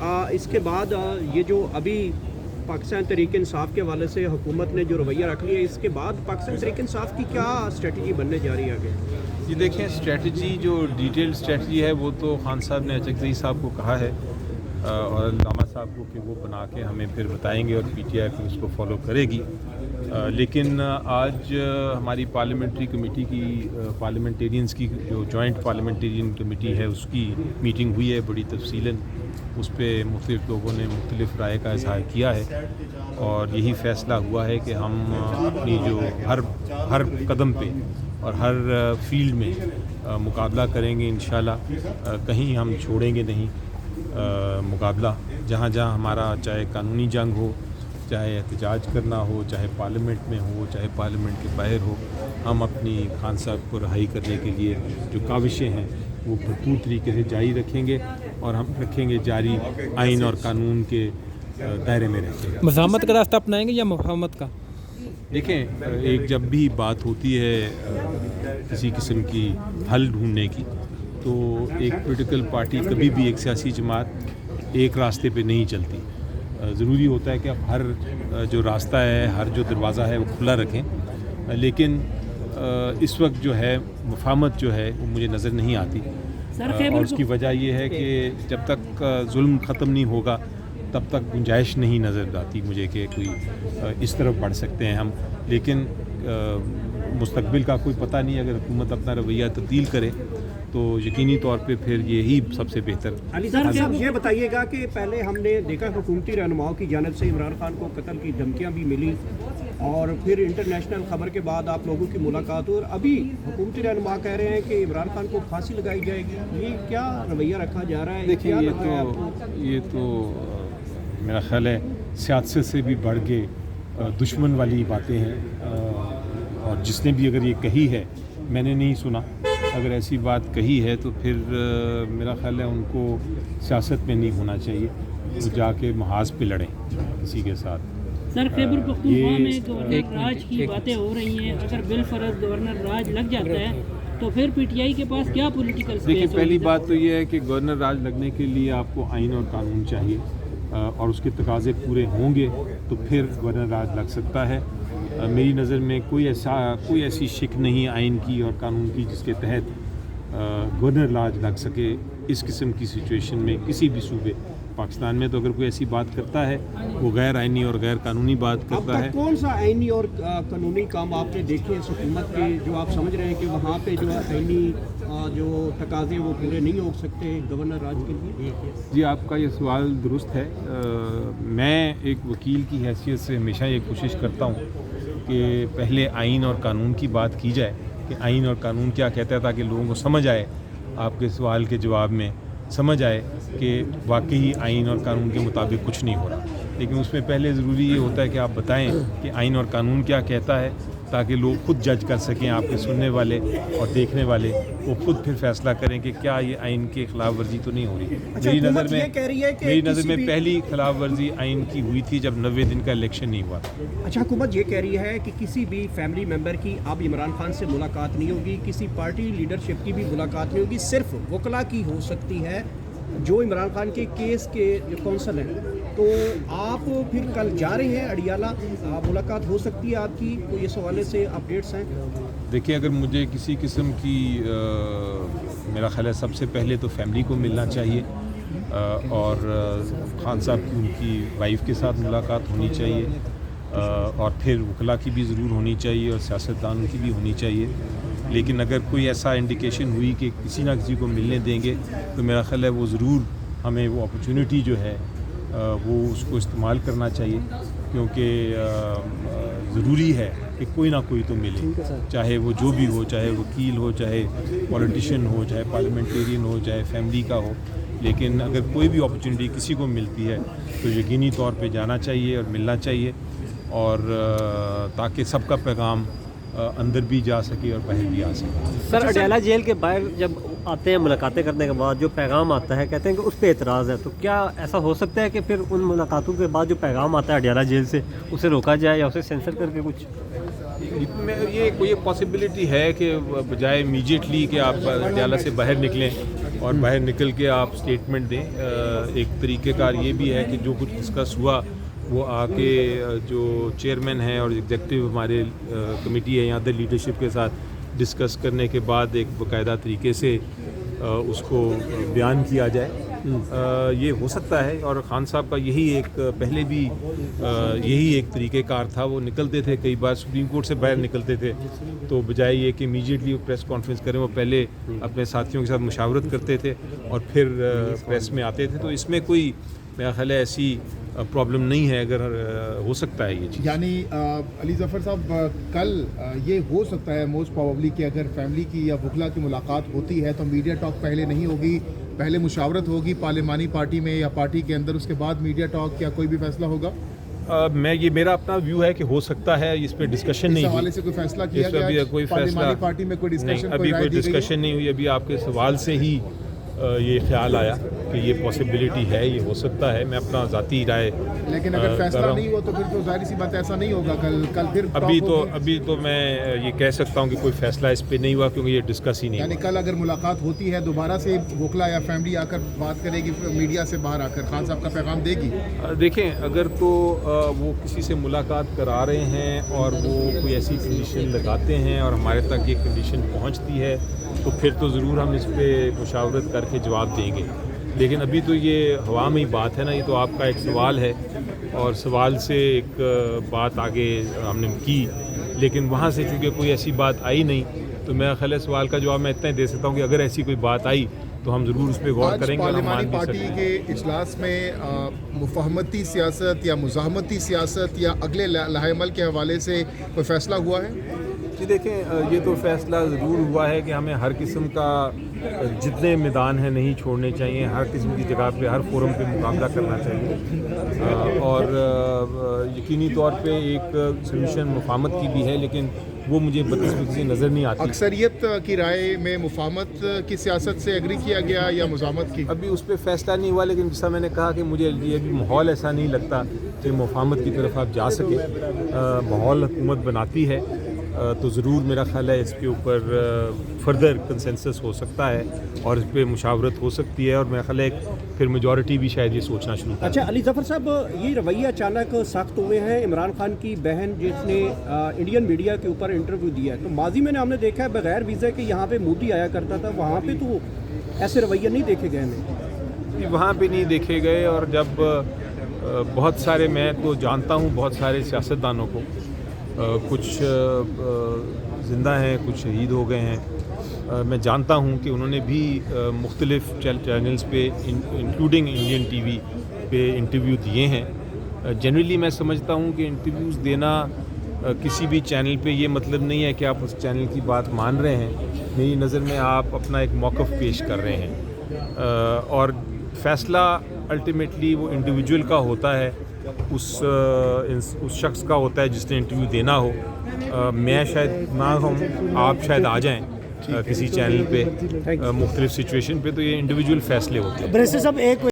اس کے بعد یہ جو ابھی پاکستان تحریک انصاف کے حوالے سے حکومت نے جو رویہ رکھ لیا ہے، اس کے بعد پاکستان تحریک انصاف کی کیا اسٹریٹجی بننے جا رہی ہے آگے؟ یہ دیکھیں اسٹریٹجی جو ڈیٹیل اسٹریٹجی ہے وہ تو خان صاحب نے اچکزئی صاحب کو کہا ہے اور علامہ صاحب کو کہ وہ بنا کے ہمیں پھر بتائیں گے اور پی ٹی آئی پھر اس کو فالو کرے گی. لیکن آج ہماری پارلیمنٹری کمیٹی کی پارلیمنٹیرینز کی جو جوائنٹ پارلیمنٹیرین کمیٹی ہے اس کی میٹنگ ہوئی ہے بڑی تفصیلاً. اس پہ مختلف لوگوں نے مختلف رائے کا اظہار کیا ہے اور یہی فیصلہ ہوا ہے کہ ہم اپنی جو ہر قدم پہ اور ہر فیلڈ میں مقابلہ کریں گے انشاءاللہ. کہیں ہم چھوڑیں گے نہیں مقابلہ. جہاں جہاں ہمارا چاہے قانونی جنگ ہو، چاہے احتجاج کرنا ہو، چاہے پارلیمنٹ میں ہو، چاہے پارلیمنٹ کے باہر ہو، ہم اپنی خان صاحب کو رہائی کرنے کے لیے جو کاوشیں ہیں وہ بھرپور طریقے سے جاری رکھیں گے اور ہم رکھیں گے جاری آئین اور قانون کے دائرے میں رکھیں گے. مزاحمت کا راستہ اپنائیں گے یا مفاہمت کا؟ دیکھیں ایک جب بھی بات ہوتی ہے کسی قسم کی حل ڈھونڈنے کی تو ایک پولیٹیکل پارٹی کبھی بھی ایک سیاسی جماعت ایک راستے پہ نہیں چلتی. ضروری ہوتا ہے کہ آپ ہر جو راستہ ہے، ہر جو دروازہ ہے وہ کھلا رکھیں. لیکن اس وقت جو ہے مفاہمت جو ہے وہ مجھے نظر نہیں آتی اور اس کی وجہ یہ ہے کہ جب تک ظلم ختم نہیں ہوگا تب تک گنجائش نہیں نظر آتی مجھے کہ کوئی اس طرف بڑھ سکتے ہیں ہم. لیکن مستقبل کا کوئی پتہ نہیں. اگر حکومت اپنا رویہ تبدیل کرے تو یقینی طور پہ پھر یہی سب سے بہتر. علی صاحب یہ بتائیے گا کہ پہلے ہم نے دیکھا حکومتی رہنماؤں کی جانب سے عمران خان کو قتل کی دھمکیاں بھی ملی اور پھر انٹرنیشنل خبر کے بعد آپ لوگوں کی ملاقات ہوئی اور ابھی حکومتی رہنما کہہ رہے ہیں کہ عمران خان کو پھانسی لگائی جائے گی. یہ کیا رویہ رکھا جا رہا ہے؟ دیکھیے یہ تو میرا خیال ہے سیاست سے بھی بڑھ کے دشمن والی باتیں ہیں اور جس نے بھی اگر یہ کہی ہے میں نے نہیں سنا. اگر ایسی بات کہی ہے تو پھر میرا خیال ہے ان کو سیاست میں نہیں ہونا چاہیے. وہ جا کے محاذ پہ لڑیں کسی کے ساتھ. سر خیبر پختونخوا میں گورنر راج کی باتیں ہو رہی ہیں. اگر بالفرض گورنر راج لگ جاتا ہے تو پھر پی ٹی آئی کے پاس کیا پولیٹیکل اسپیس؟ دیکھیے پہلی بات تو یہ ہے کہ گورنر راج لگنے کے لیے آپ کو آئین اور قانون چاہیے اور اس کے تقاضے پورے ہوں گے تو پھر گورنر راج لگ سکتا ہے. میری نظر میں کوئی ایسی شک نہیں آئین کی اور قانون کی جس کے تحت گورنر راج لگ سکے اس قسم کی سچویشن میں کسی بھی صوبے پاکستان میں. تو اگر کوئی ایسی بات کرتا ہے وہ غیر آئینی اور غیر قانونی بات کرتا ہے. کون سا آئینی اور قانونی کام آپ نے دیکھے اس حکومت کے جو آپ سمجھ رہے ہیں کہ وہاں پہ جو آئینی جو تقاضے وہ پورے نہیں ہو سکتے گورنر راج کے لیے؟ جی آپ کا یہ سوال درست ہے. میں ایک وکیل کی حیثیت سے ہمیشہ یہ کوشش کرتا ہوں کہ پہلے آئین اور قانون کی بات کی جائے کہ آئین اور قانون کیا کہتا ہے تاکہ لوگوں کو سمجھ آئے. آپ کے سوال کے جواب میں سمجھ آئے کہ واقعی آئین اور قانون کے مطابق کچھ نہیں ہو رہا. لیکن اس میں پہلے ضروری یہ ہوتا ہے کہ آپ بتائیں کہ آئین اور قانون کیا کہتا ہے تاکہ لوگ خود جج کر سکیں. آپ کے سننے والے اور دیکھنے والے وہ خود پھر فیصلہ کریں کہ کیا یہ آئین کی خلاف ورزی تو نہیں ہو رہی. میری نظر میں پہلی خلاف ورزی آئین کی ہوئی تھی جب 90 دن کا الیکشن نہیں ہوا. اچھا حکومت یہ کہہ رہی ہے کہ کسی بھی فیملی ممبر کی اب عمران خان سے ملاقات نہیں ہوگی، کسی پارٹی لیڈرشپ کی بھی ملاقات نہیں ہوگی، صرف وکلا کی ہو سکتی ہے جو عمران خان کے کیس کے جو کونسل ہیں. تو آپ پھر کل جا رہے ہیں اڈیالہ، ملاقات ہو سکتی ہے آپ کی؟ کوئی اس حوالے سے اپڈیٹس ہیں؟ دیکھیے اگر مجھے کسی قسم کی میرا خیال ہے سب سے پہلے تو فیملی کو ملنا چاہیے اور خان صاحب کی ان کی وائف کے ساتھ ملاقات ہونی چاہیے اور پھر وکلا کی بھی ضرور ہونی چاہیے اور سیاستدانوں کی بھی ہونی چاہیے. لیکن اگر کوئی ایسا انڈیکیشن ہوئی کہ کسی نہ کسی کو ملنے دیں گے تو میرا خیال ہے وہ ضرور ہمیں وہ اپرچونٹی جو ہے وہ اس کو استعمال کرنا چاہیے کیونکہ ضروری ہے کہ کوئی نہ کوئی تو ملے، چاہے وہ جو بھی ہو، چاہے وکیل ہو، چاہے پولیٹیشین ہو، چاہے پارلیمنٹیرین ہو، چاہے فیملی کا ہو. لیکن اگر کوئی بھی اپرچونٹی کسی کو ملتی ہے تو یقینی طور پہ جانا چاہیے اور ملنا چاہیے اور تاکہ سب کا پیغام اندر بھی جا سکے اور باہر بھی آ سکے. سر اڈیالہ جیل کے باہر جب آتے ہیں ملاقاتیں کرنے کے بعد جو پیغام آتا ہے کہتے ہیں کہ اس پہ اعتراض ہے، تو کیا ایسا ہو سکتا ہے کہ پھر ان ملاقاتوں کے بعد جو پیغام آتا ہے اڈیالہ جیل سے اسے روکا جائے یا اسے سینسر کر کے کچھ؟ یہ کوئی پاسبلٹی ہے کہ بجائے امیجیٹلی کہ آپ اڈیالہ سے باہر نکلیں اور باہر نکل کے آپ اسٹیٹمنٹ دیں. ایک طریقہ کار یہ بھی ہے کہ جو کچھ ڈسکس ہوا وہ آ کے جو چیئرمین ہیں اور ایگزیکٹو ہمارے کمیٹی ہے یا ادر لیڈرشپ کے ساتھ ڈسکس کرنے کے بعد ایک باقاعدہ طریقے سے اس کو بیان کیا جائے. یہ ہو سکتا ہے. اور خان صاحب کا یہی ایک پہلے بھی یہی ایک طریقہ کار تھا. وہ نکلتے تھے کئی بار سپریم کورٹ سے باہر نکلتے تھے تو بجائے یہ کہ امیجیٹلی وہ پریس کانفرنس کریں وہ پہلے اپنے ساتھیوں کے ساتھ مشاورت کرتے تھے اور پھر پریس میں آتے تھے. تو اس میں کوئی میرا خیال ہے ایسی پرابلم نہیں ہے. اگر ہو سکتا ہے یہ چیز. یعنی علی ظفر صاحب کل یہ ہو سکتا ہے موسٹ پروبیبلی کہ اگر فیملی کی یا وکلا کی ملاقات ہوتی ہے تو میڈیا ٹاک پہلے نہیں ہوگی, پہلے مشاورت ہوگی پارلیمانی پارٹی میں یا پارٹی کے اندر, اس کے بعد میڈیا ٹاک یا کوئی بھی فیصلہ ہوگا. یہ میرا اپنا ویو ہے کہ ہو سکتا ہے. اس پہ ڈسکشن نہیں اس حوالے سے کوئی فیصلہ کیا اس پہ ابھی کوئی فیصلہ پارٹی میں کوئی ڈسکشن نہیں, ابھی کوئی ڈسکشن نہیں ہوئی. ابھی آپ کے سوال سے ہی یہ خیال آیا کہ یہ پاسبلٹی ہے, یہ ہو سکتا ہے. میں اپنا ذاتی رائے لیکن اگر فیصلہ نہیں ہوا تو پھر تو ظاہر سی بات ایسا نہیں ہوگا. کل پھر ابھی تو میں یہ کہہ سکتا ہوں کہ کوئی فیصلہ اس پہ نہیں ہوا کیونکہ یہ ڈسکس ہی نہیں. یعنی کل اگر ملاقات ہوتی ہے دوبارہ سے وکلا یا فیملی آ کر بات کرے گی میڈیا سے باہر آ کر, خان صاحب کا پیغام دے گی. دیکھیں اگر تو وہ کسی سے ملاقات کرا رہے ہیں اور وہ کوئی ایسی کنڈیشن لگاتے ہیں اور ہمارے تک یہ کنڈیشن پہنچتی ہے تو پھر تو ضرور ہم اس پہ مشاورت کر کے جواب دیں گے. لیکن ابھی تو یہ ہوا میں ہی بات ہے نا. یہ تو آپ کا ایک سوال ہے اور سوال سے ایک بات آگے ہم نے کی, لیکن وہاں سے چونکہ کوئی ایسی بات آئی نہیں تو میرا خیال ہے سوال کا جواب میں اتنا ہی دے سکتا ہوں کہ اگر ایسی کوئی بات آئی تو ہم ضرور اس پہ غور کریں گے. پارلیمانی پارٹی کے اجلاس میں مفاہمتی سیاست یا مزاحمتی سیاست یا اگلے لائحہ عمل کے حوالے سے کوئی فیصلہ ہوا ہے؟ جی دیکھیں یہ تو فیصلہ ضرور ہوا ہے کہ ہمیں ہر قسم کا جتنے میدان ہیں نہیں چھوڑنے چاہیے. ہر قسم کی جگہ پہ ہر فورم پہ مقابلہ کرنا چاہیے. اور یقینی طور پہ ایک سولوشن مفاہمت کی بھی ہے لیکن وہ مجھے بدقسمتی نظر نہیں آتی. اکثریت کی رائے میں مفاہمت کی سیاست سے ایگری کیا گیا یا مزاحمت کی؟ ابھی اس پہ فیصلہ نہیں ہوا لیکن جیسا میں نے کہا کہ مجھے یہ بھی ماحول ایسا نہیں لگتا کہ مفاہمت کی طرف آپ جا سکیں. ماحول حکومت بناتی ہے تو ضرور میرا خیال ہے اس کے اوپر فردر کنسنسس ہو سکتا ہے اور اس پہ مشاورت ہو سکتی ہے اور میرا خیال ہے پھر میجورٹی بھی شاید یہ سوچنا شروع کر. اچھا علی ظفر صاحب, یہ رویہ اچانک سخت ہوئے ہیں. عمران خان کی بہن جس نے انڈین میڈیا کے اوپر انٹرویو دیا ہے تو ماضی میں ہم نے دیکھا ہے بغیر ویزے کے یہاں پہ مودی آیا کرتا تھا, وہاں پہ تو ایسے رویہ نہیں دیکھے گئے ہمیں. وہاں پہ نہیں دیکھے گئے. اور جب بہت سارے, میں تو جانتا ہوں بہت سارے سیاستدانوں کو, کچھ زندہ ہیں کچھ شہید ہو گئے ہیں. میں جانتا ہوں کہ انہوں نے بھی مختلف چینلز پہ انکلوڈنگ انڈین ٹی وی پہ انٹرویو دیے ہیں. جنرلی میں سمجھتا ہوں کہ انٹرویوز دینا کسی بھی چینل پہ یہ مطلب نہیں ہے کہ آپ اس چینل کی بات مان رہے ہیں. میری نظر میں آپ اپنا ایک موقف پیش کر رہے ہیں اور فیصلہ الٹیمیٹلی وہ انڈیویجول کا ہوتا ہے, اس شخص کا ہوتا ہے جس نے انٹرویو دینا ہو. میں شاید نہ ہوں, آپ شاید آ جائیں کسی چینل پہ مختلف سچویشن پہ, تو یہ انڈیویجول فیصلے ہوتے ہیں.